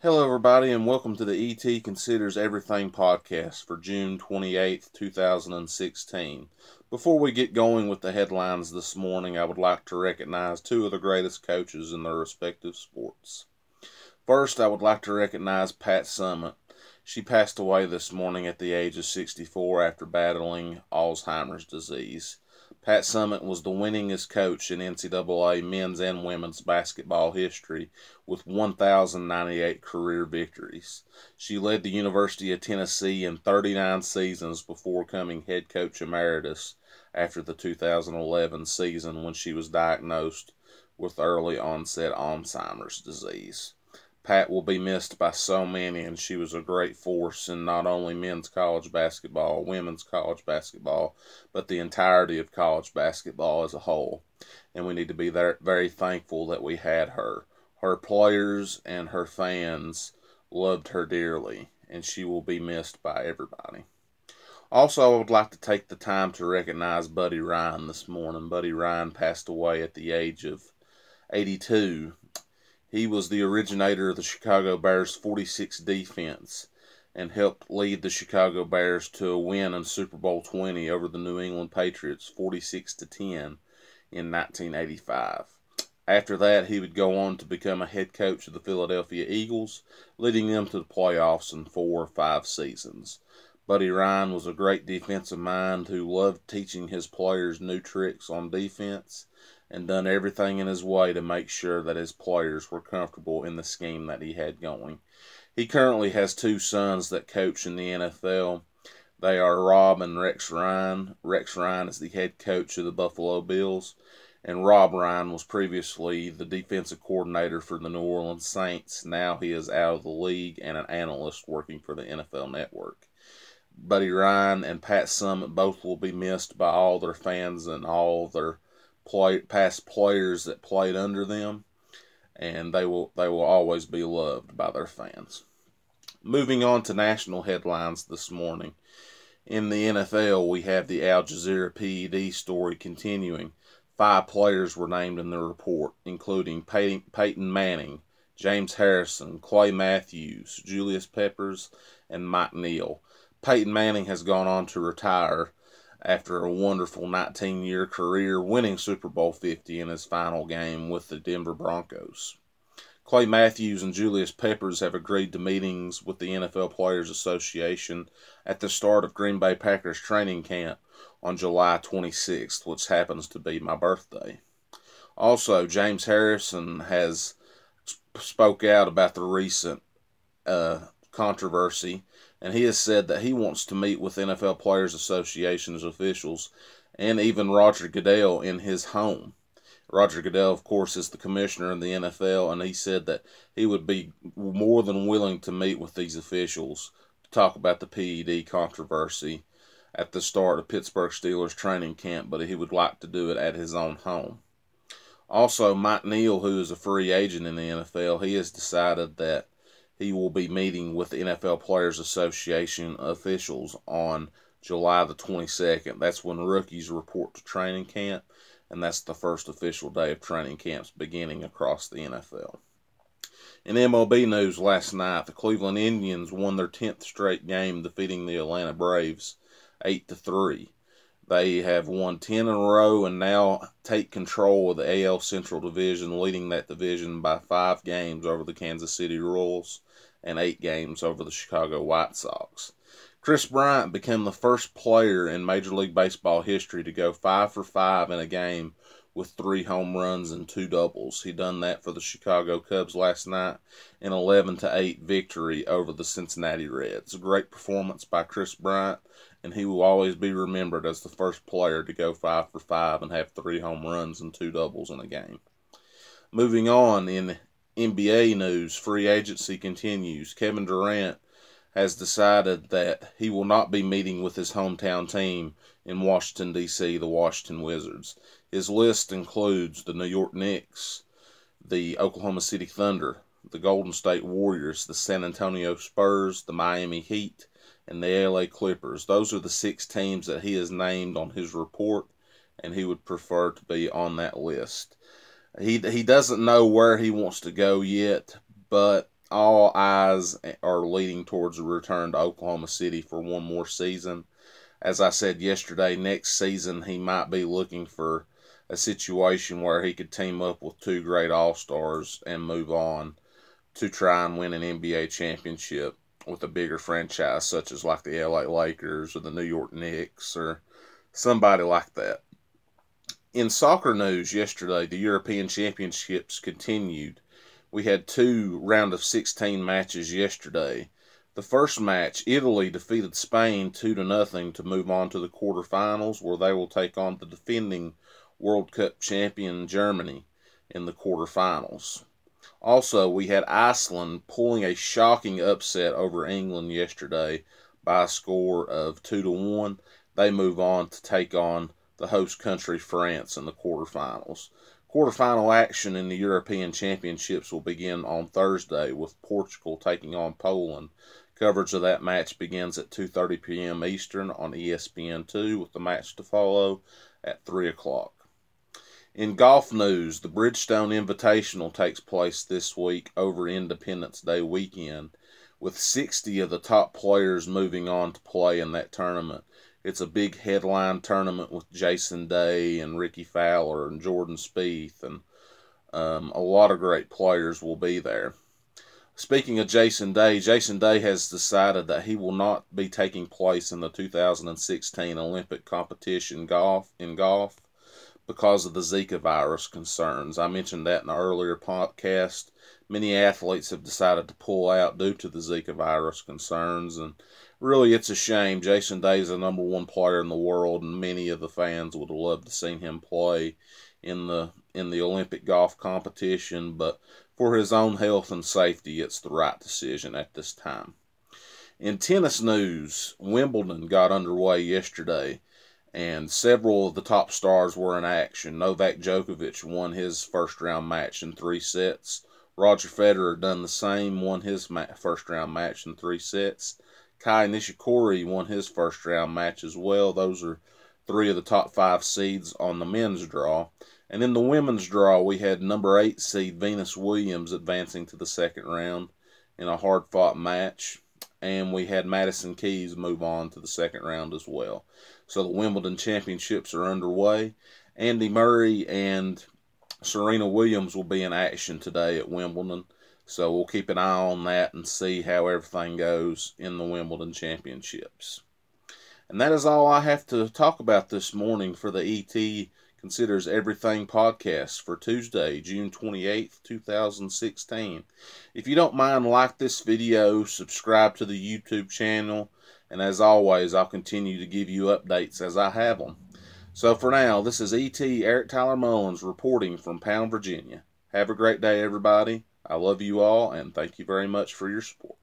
Hello, everybody, and welcome to the ET Considers Everything podcast for June 28th, 2016. Before we get going with the headlines this morning, I would like to recognize two of the greatest coaches in their respective sports. First, I would like to recognize Pat Summitt. She passed away this morning at the age of 64 after battling Alzheimer's disease. Pat Summitt was the winningest coach in NCAA men's and women's basketball history with 1,098 career victories. She led the University of Tennessee in 39 seasons before becoming head coach emeritus after the 2011 season when she was diagnosed with early onset Alzheimer's disease. Pat will be missed by so many, and she was a great force in not only men's college basketball, women's college basketball, but the entirety of college basketball as a whole. And we need to be very thankful that we had her. Her players and her fans loved her dearly, and she will be missed by everybody. Also, I would like to take the time to recognize Buddy Ryan this morning. Buddy Ryan passed away at the age of 82. He was the originator of the Chicago Bears 46 defense and helped lead the Chicago Bears to a win in Super Bowl 20 over the New England Patriots 46-10 in 1985. After that, he would go on to become a head coach of the Philadelphia Eagles, leading them to the playoffs in 4 or 5 seasons. Buddy Ryan was a great defensive mind who loved teaching his players new tricks on defense and done everything in his way to make sure that his players were comfortable in the scheme that he had going. He currently has 2 sons that coach in the NFL. They are Rob and Rex Ryan. Rex Ryan is the head coach of the Buffalo Bills, and Rob Ryan was previously the defensive coordinator for the New Orleans Saints. Now he is out of the league and an analyst working for the NFL Network. Buddy Ryan and Pat Summitt both will be missed by all their fans and all their past players that played under them, and they will always be loved by their fans. Moving on to national headlines this morning. In the NFL, we have the Al Jazeera PED story continuing. 5 players were named in the report, including Peyton Manning, James Harrison, Clay Matthews, Julius Peppers, and Mike Neal. Peyton Manning has gone on to retire after a wonderful 19-year career, winning Super Bowl 50 in his final game with the Denver Broncos. Clay Matthews and Julius Peppers have agreed to meetings with the NFL Players Association at the start of Green Bay Packers training camp on July 26th, which happens to be my birthday. Also, James Harrison has spoke out about the recent controversy, and he has said that he wants to meet with NFL Players Association's officials and even Roger Goodell in his home. Roger Goodell, of course, is the commissioner in the NFL, and he said that he would be more than willing to meet with these officials to talk about the PED controversy at the start of Pittsburgh Steelers training camp, but he would like to do it at his own home. Also, Mike Neal, who is a free agent in the NFL, he has decided that he will be meeting with the NFL Players Association officials on July the 22nd. That's when rookies report to training camp, and that's the first official day of training camps beginning across the NFL. In MLB news last night, the Cleveland Indians won their 10th straight game, defeating the Atlanta Braves 8-3. They have won 10 in a row and now take control of the AL Central Division, leading that division by 5 games over the Kansas City Royals and 8 games over the Chicago White Sox. Chris Bryant became the first player in Major League Baseball history to go 5 for 5 in a game with 3 home runs and 2 doubles. He done that for the Chicago Cubs last night in 11-8 victory over the Cincinnati Reds. A great performance by Chris Bryant, and he will always be remembered as the first player to go 5 for 5 and have 3 home runs and 2 doubles in a game. Moving on, in NBA news, free agency continues. Kevin Durant has decided that he will not be meeting with his hometown team in Washington, D.C., the Washington Wizards. His list includes the New York Knicks, the Oklahoma City Thunder, the Golden State Warriors, the San Antonio Spurs, the Miami Heat, and the LA Clippers. Those are the 6 teams that he has named on his report, and he would prefer to be on that list. He doesn't know where he wants to go yet, but all eyes are leading towards a return to Oklahoma City for one more season. As I said yesterday, next season he might be looking for a situation where he could team up with two great All-Stars and move on to try and win an NBA championship with a bigger franchise such as like the LA Lakers or the New York Knicks or somebody like that. In soccer news yesterday, the European Championships continued. We had two round of 16 matches yesterday. The first match, Italy defeated Spain 2-0 to move on to the quarterfinals, where they will take on the defending World Cup champion Germany in the quarterfinals. Also, we had Iceland pulling a shocking upset over England yesterday by a score of 2-1. They move on to take on the host country France in the quarterfinals. Quarterfinal action in the European Championships will begin on Thursday with Portugal taking on Poland. Coverage of that match begins at 2:30 p.m. Eastern on ESPN2 with the match to follow at 3 o'clock. In golf news, the Bridgestone Invitational takes place this week over Independence Day weekend, with 60 of the top players moving on to play in that tournament. It's a big headline tournament with Jason Day and Ricky Fowler and Jordan Spieth, and a lot of great players will be there. Speaking of Jason Day has decided that he will not be taking place in the 2016 Olympic competition in golf because of the Zika virus concerns. I mentioned that in an earlier podcast. Many athletes have decided to pull out due to the Zika virus concerns, and really it's a shame. Jason Day is the #1 player in the world, and many of the fans would have loved to see him play in the Olympic golf competition, but for his own health and safety, it's the right decision at this time. In tennis news, Wimbledon got underway yesterday, and several of the top stars were in action. Novak Djokovic won his first-round match in 3 sets. Roger Federer done the same, won his first-round match in 3 sets. Kai Nishikori won his first-round match as well. Those are 3 of the top 5 seeds on the men's draw. And in the women's draw, we had #8 seed Venus Williams advancing to the second round in a hard-fought match. And we had Madison Keys move on to the second round as well. So the Wimbledon Championships are underway. Andy Murray and Serena Williams will be in action today at Wimbledon. So we'll keep an eye on that and see how everything goes in the Wimbledon Championships. And that is all I have to talk about this morning for the ET Considers Everything podcast for Tuesday, June 28th, 2016. If you don't mind, like this video, subscribe to the YouTube channel, and as always, I'll continue to give you updates as I have them. So for now, this is ET Eric Tyler Mullins reporting from Pound, Virginia. Have a great day, everybody. I love you all, and thank you very much for your support.